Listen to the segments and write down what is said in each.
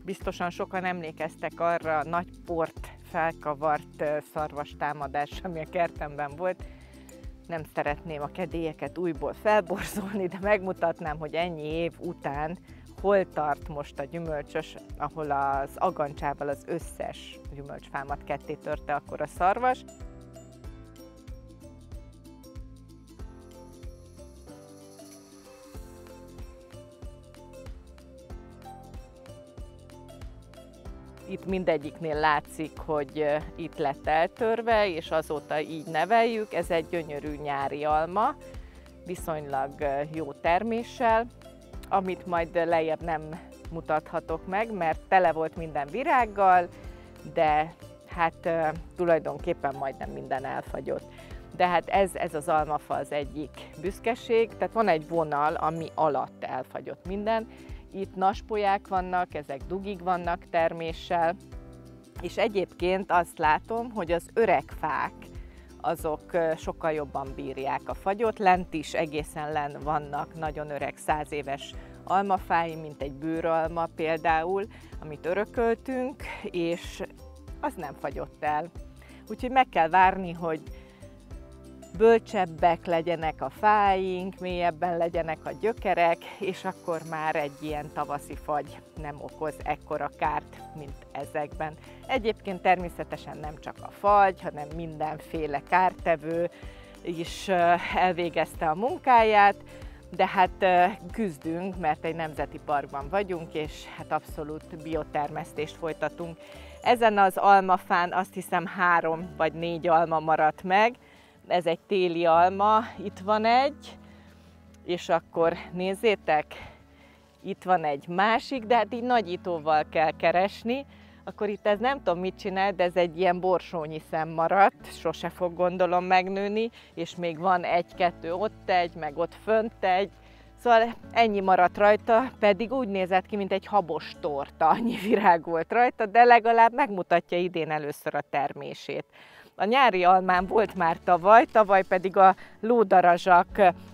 Biztosan sokan emlékeztek arra a nagy port felkavart szarvastámadásra, ami a kertemben volt. Nem szeretném a kedélyeket újból felborzolni, de megmutatnám, hogy ennyi év után hol tart most a gyümölcsös, ahol az agancsával az összes gyümölcsfámat ketté törte akkor a szarvas. Itt mindegyiknél látszik, hogy itt lett eltörve, és azóta így neveljük. Ez egy gyönyörű nyári alma, viszonylag jó terméssel, amit majd lejjebb nem mutathatok meg, mert tele volt minden virággal, de hát tulajdonképpen majdnem minden elfagyott. De hát ez az almafa az egyik büszkeség, tehát van egy vonal, ami alatt elfagyott minden. Itt naspolyák vannak, ezek dugig vannak terméssel, és egyébként azt látom, hogy az öreg fák, azok sokkal jobban bírják a fagyot. Lent is egészen len vannak nagyon öreg 100 éves almafái, mint egy bőralma például, amit örököltünk, és az nem fagyott el. Úgyhogy meg kell várni, hogy bölcsebbek legyenek a fáink, mélyebben legyenek a gyökerek, és akkor már egy ilyen tavaszi fagy nem okoz ekkora kárt, mint ezekben. Egyébként természetesen nem csak a fagy, hanem mindenféle kártevő is elvégezte a munkáját, de hát küzdünk, mert egy nemzeti parkban vagyunk, és hát abszolút biotermesztést folytatunk. Ezen az almafán azt hiszem 3 vagy 4 alma maradt meg. Ez egy téli alma, itt van egy, és akkor nézzétek, itt van egy másik, de hát így nagyítóval kell keresni. Akkor itt ez nem tudom mit csinál, de ez egy ilyen borsónyi szem maradt, sose fog gondolom megnőni, és még van egy-kettő ott egy, meg ott fönt egy. Szóval ennyi maradt rajta, pedig úgy nézett ki, mint egy habos torta, annyi virág volt rajta, de legalább megmutatja idén először a termését. A nyári almám volt már tavaly pedig a lódarazsak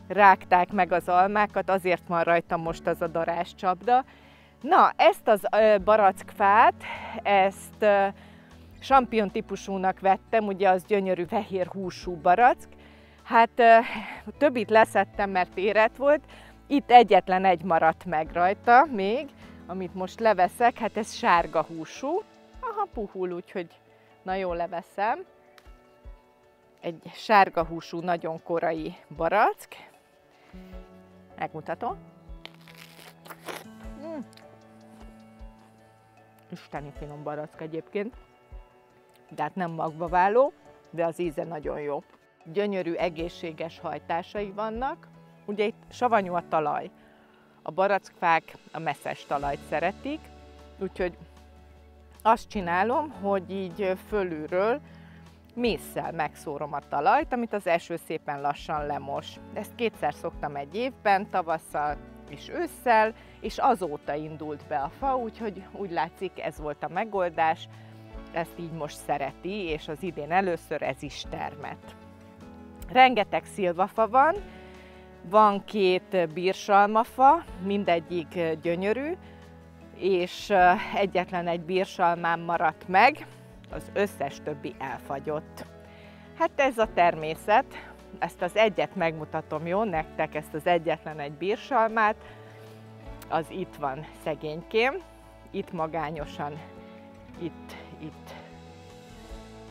rágták meg az almákat, azért van rajta most az a darázscsapda. Na, ezt az barackfát, ezt champignon típusúnak vettem, ugye az gyönyörű fehér húsú barack. Hát többit leszettem, mert érett volt. Itt egyetlen egy maradt meg rajta még, amit most leveszek, hát ez sárga húsú. Aha, puhul, úgyhogy nagyon leveszem. Egy sárga húsú, nagyon korai barack. Megmutatom. Isteni finom barack egyébként, de hát nem magvaváló, de az íze nagyon jó. Gyönyörű, egészséges hajtásai vannak. Ugye itt savanyú a talaj. A barackfák a messzes talajt szeretik, úgyhogy azt csinálom, hogy így fölülről mésszel megszórom a talajt, amit az eső szépen lassan lemos. Ezt 2-szer szoktam egy évben, tavasszal és ősszel, és azóta indult be a fa, úgyhogy úgy látszik, ez volt a megoldás, ezt így most szereti, és az idén először ez is termett. Rengeteg szilvafa van 2 bírsalmafa, mindegyik gyönyörű, és egyetlen egy bírsalmám maradt meg, az összes többi elfagyott. Hát ez a természet, ezt az egyet megmutatom, jó nektek, ezt az egyetlen egy bírsalmát, az itt van szegénykém, itt magányosan, itt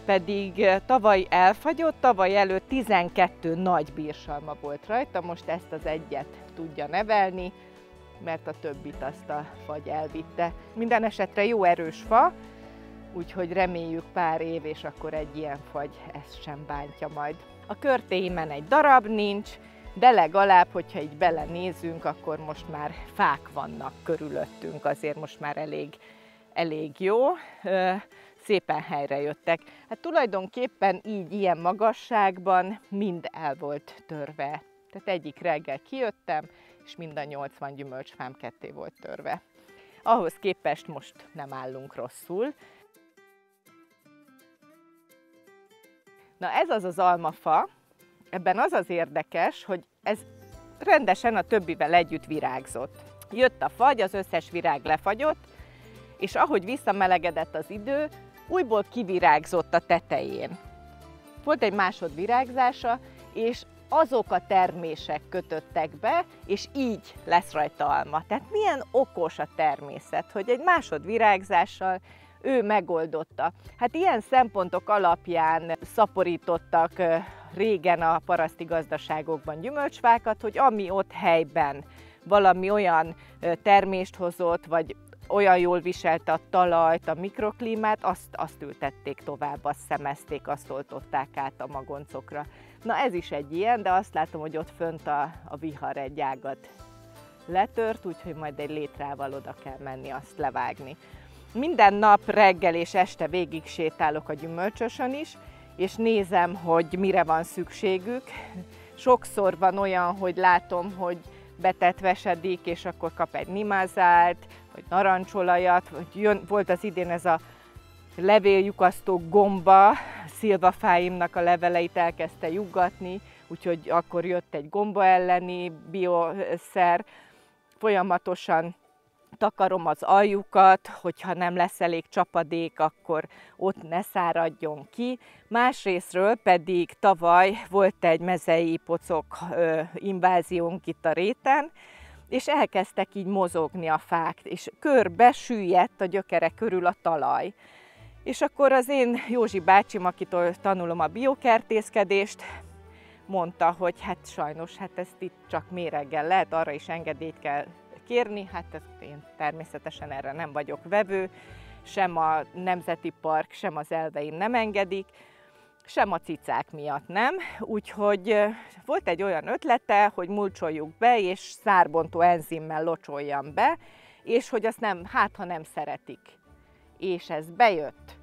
pedig tavaly elfagyott, tavaly előtt 12 nagy bírsalma volt rajta, most ezt az egyet tudja nevelni, mert a többit azt a fagy elvitte. Minden esetre jó erős fa, úgyhogy reméljük pár év, és akkor egy ilyen fagy ezt sem bántja majd. A körtéimen egy darab nincs, de legalább, hogyha így belenézünk, akkor most már fák vannak körülöttünk, azért most már elég jó. Szépen helyre jöttek. Hát tulajdonképpen így ilyen magasságban mind el volt törve. Tehát egyik reggel kijöttem, és mind a 80 gyümölcsfám ketté volt törve. Ahhoz képest most nem állunk rosszul. Na ez az az almafa, ebben az az érdekes, hogy ez rendesen a többivel együtt virágzott. Jött a fagy, az összes virág lefagyott, és ahogy visszamelegedett az idő, újból kivirágzott a tetején. Volt egy másodvirágzása, és azok a termések kötöttek be, és így lesz rajta alma. Tehát milyen okos a természet, hogy egy másodvirágzással ő megoldotta. Hát ilyen szempontok alapján szaporítottak régen a paraszti gazdaságokban gyümölcsfákat, hogy ami ott helyben valami olyan termést hozott, vagy olyan jól viselte a talajt, a mikroklímát, azt ültették tovább, azt szemezték, azt oltották át a magoncokra. Na ez is egy ilyen, de azt látom, hogy ott fönt a vihar egy ágat letört, úgyhogy majd egy létrával oda kell menni azt levágni. Minden nap reggel és este végig sétálok a gyümölcsösön is, és nézem, hogy mire van szükségük. Sokszor van olyan, hogy látom, hogy betetvesedik, és akkor kap egy nimázált, vagy narancsolajat, vagy volt az idén ez a levéljukasztó gomba, szilvafáimnak a leveleit elkezdte juggatni, úgyhogy akkor jött egy gomba elleni bioszer, folyamatosan takarom az aljukat, hogyha nem lesz elég csapadék, akkor ott ne száradjon ki. Másrésztről pedig tavaly volt egy mezei pocok inváziónk itt a réten, és elkezdtek így mozogni a fák, és körbe süllyedt a gyökere körül a talaj. És akkor az én Józsi bácsim, akitől tanulom a biokertészkedést, mondta, hogy hát sajnos, hát ezt itt csak méreggel lehet, arra is engedélyt kell kérni, hát én természetesen erre nem vagyok vevő, sem a Nemzeti Park, sem az elveim nem engedik, sem a cicák miatt nem, úgyhogy volt egy olyan ötlete, hogy mulcsoljuk be, és szárbontó enzimmel locsoljam be, és hogy azt nem, hát ha nem szeretik. És ez bejött.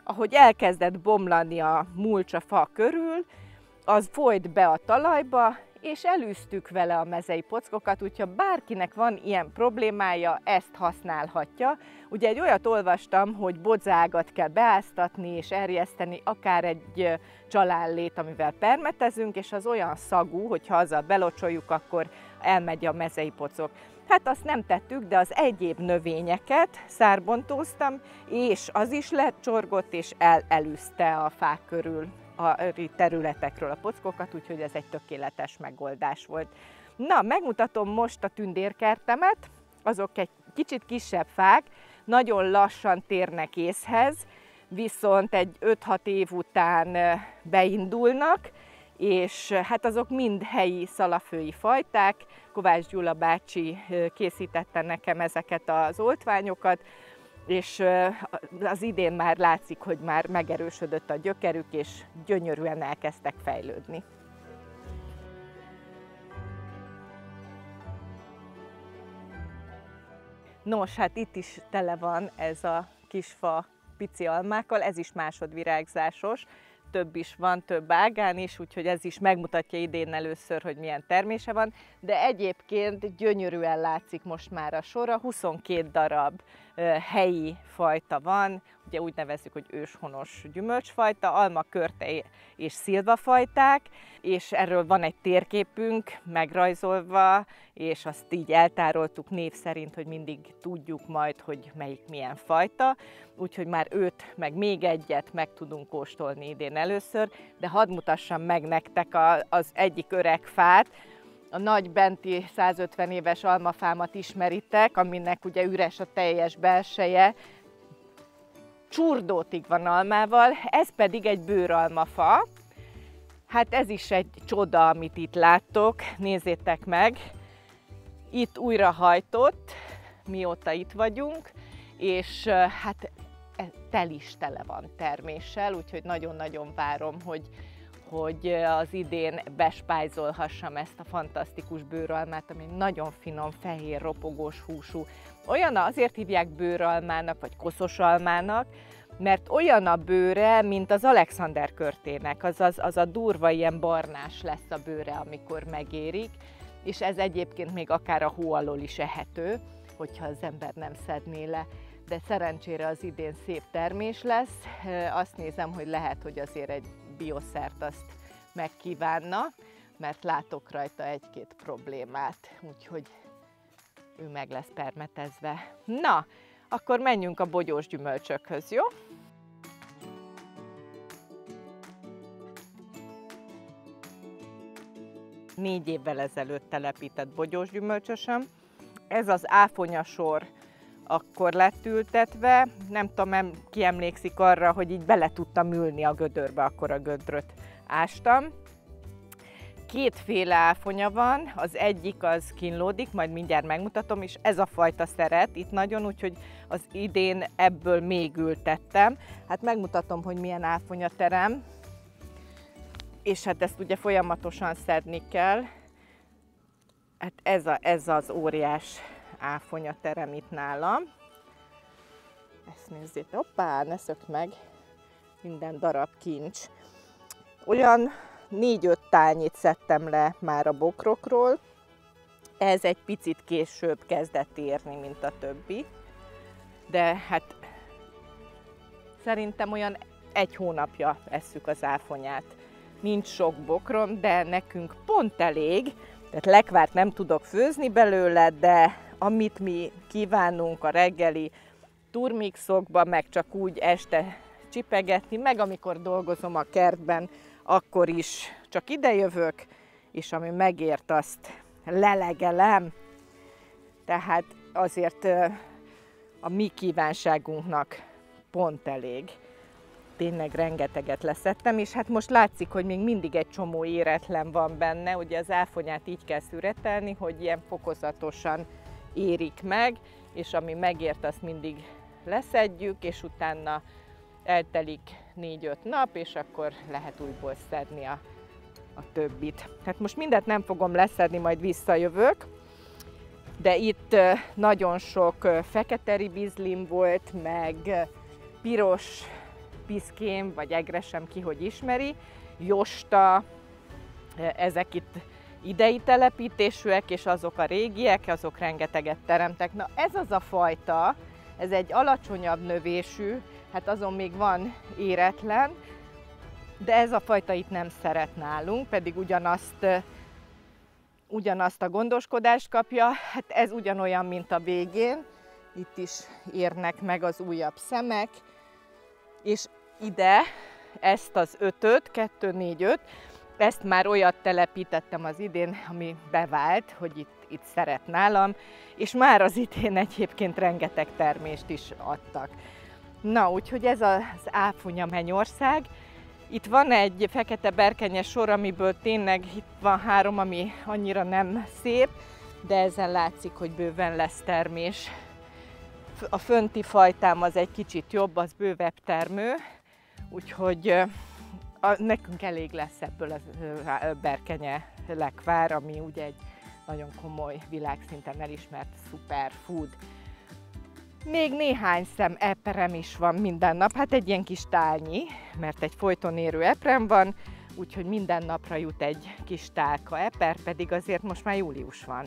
Ahogy elkezdett bomlani a mulcs a fa körül, az folyt be a talajba, és elűztük vele a mezei pockokat, úgyhogy bárkinek van ilyen problémája, ezt használhatja. Ugye egy olyat olvastam, hogy bodzágat kell beáztatni és erjeszteni, akár egy csalállét, amivel permetezünk, és az olyan szagú, hogyha azzal belocsoljuk, akkor elmegy a mezei pocok. Hát azt nem tettük, de az egyéb növényeket szárbontóztam, és az is lecsorgott, és elűzte a fák körül a területekről a pockokat, úgyhogy ez egy tökéletes megoldás volt. Na, megmutatom most a tündérkertemet, azok egy kicsit kisebb fák, nagyon lassan térnek észhez, viszont egy 5-6 év után beindulnak, és hát azok mind helyi szalafői fajták. Kovács Gyula bácsi készítette nekem ezeket az oltványokat, és az idén már látszik, hogy már megerősödött a gyökerük, és gyönyörűen elkezdtek fejlődni. Nos, hát itt is tele van ez a kis fa pici almákkal, ez is másodvirágzásos, több is van, több ágán is, úgyhogy ez is megmutatja idén először, hogy milyen termése van, de egyébként gyönyörűen látszik most már a sora, 22 darab helyi fajta van, ugye úgy nevezzük, hogy őshonos gyümölcsfajta, alma, körte és szilvafajták, és erről van egy térképünk megrajzolva, és azt így eltároltuk név szerint, hogy mindig tudjuk majd, hogy melyik milyen fajta, úgyhogy már őt, meg még egyet meg tudunk kóstolni idén először, de hadd mutassam meg nektek az egyik öreg fát. A nagy benti 150 éves almafámat ismeritek, aminek ugye üres a teljes belseje, csurdótig van almával, ez pedig egy bőralmafa. Hát ez is egy csoda, amit itt láttok, nézzétek meg. Itt újrahajtott, mióta itt vagyunk, és hát tel is tele van terméssel, úgyhogy nagyon-nagyon várom, hogy az idén bespájzolhassam ezt a fantasztikus bőralmát, ami nagyon finom, fehér, ropogós húsú. Olyan azért hívják bőralmának, vagy koszosalmának, mert olyan a bőre, mint az Alexander körtének, az a durva ilyen barnás lesz a bőre, amikor megérik, és ez egyébként még akár a hó alól is ehető, hogyha az ember nem szedné le. De szerencsére az idén szép termés lesz. Azt nézem, hogy lehet, hogy azért egy bioszert azt megkívánna, mert látok rajta egy-két problémát, úgyhogy ő meg lesz permetezve. Na, Akkor menjünk a bogyós gyümölcsökhöz, jó? Négy évvel ezelőtt telepített bogyós gyümölcsösöm. Ez az áfonyasor akkor lett ültetve. Nem tudom, ki emlékszik arra, hogy így bele tudtam ülni a gödörbe, akkor a gödröt ástam. Kétféle áfonya van, az egyik az kínlódik, majd mindjárt megmutatom, és ez a fajta szeret itt nagyon, úgyhogy az idén ebből még ültettem. Hát megmutatom, hogy milyen áfonyaterem, és hát ezt ugye folyamatosan szedni kell. Hát ez az óriás áfonyaterem itt nálam. Ezt nézzétek, hoppá, ne szökt meg, minden darab kincs. Olyan 4-5 tálnyit szedtem le már a bokrokról. Ez egy picit később kezdett érni, mint a többi. De hát szerintem olyan 1 hónapja esszük az áfonyát. Nincs sok bokrom, de nekünk pont elég. Tehát lekvárt nem tudok főzni belőle, de amit mi kívánunk a reggeli turmixokba, meg csak úgy este csipegetni, meg amikor dolgozom a kertben, akkor is csak idejövök, és ami megért, azt lelegelem. Tehát azért a mi kívánságunknak pont elég. Tényleg rengeteget leszettem, és hát most látszik, hogy még mindig egy csomó éretlen van benne. Ugye az áfonyát így kell szüretelni, hogy ilyen fokozatosan érik meg, és ami megért, azt mindig leszedjük, és utána eltelik 4-5 nap, és akkor lehet újból szedni a többit. Hát most mindent nem fogom leszedni, majd visszajövök, de itt nagyon sok fekete ribizlim volt, meg piros piszkém, vagy egresem, ki hogy ismeri, josta, ezek itt idei telepítésűek, és azok a régiek, azok rengeteget teremtek. Na ez az a fajta, ez egy alacsonyabb növésű, hát azon még van éretlen, de ez a fajta itt nem szeret nálunk, pedig ugyanazt a gondoskodást kapja. Hát ez ugyanolyan, mint a végén, itt is érnek meg az újabb szemek, és ide ezt az 5-öt, 2, 4, 5, ezt már olyat telepítettem az idén, ami bevált, hogy itt szeret nálam, és már az idén egyébként rengeteg termést is adtak. Na, úgyhogy ez az áfonya mennyország. Itt van egy fekete berkenyes sor, amiből tényleg itt van 3, ami annyira nem szép, de ezen látszik, hogy bőven lesz termés. A fönti fajtám az egy kicsit jobb, az bővebb termő, úgyhogy nekünk elég lesz ebből a berkenye lekvár, ami ugye egy nagyon komoly, világszinten elismert superfood. Még néhány szem eperem is van minden nap, hát egy ilyen kis tálnyi, mert egy folyton érő eprem van, úgyhogy minden napra jut egy kis tálka eper, pedig azért most már július van.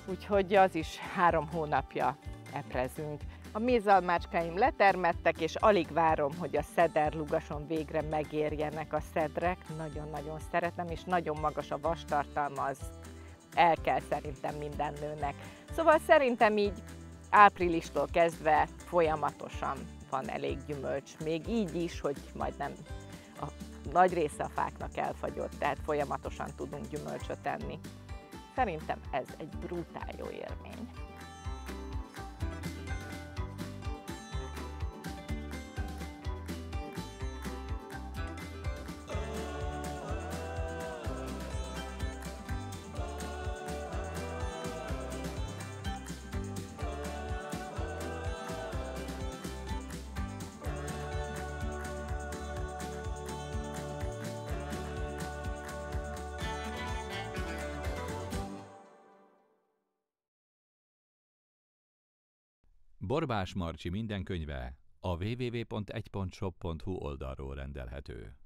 Úgyhogy az is 3 hónapja eprezünk. A mézalmácskáim letermettek, és alig várom, hogy a szederlugason végre megérjenek a szedrek. Nagyon-nagyon szeretem, és nagyon magas a vastartalma, az el kell szerintem minden nőnek. Szóval szerintem így áprilistól kezdve folyamatosan van elég gyümölcs. Még így is, hogy majdnem a nagy része a fáknak elfagyott, tehát folyamatosan tudunk gyümölcsöt enni. Szerintem ez egy brutál jó élmény. Borbás Marcsi minden könyve a www.1.shop.hu oldalról rendelhető.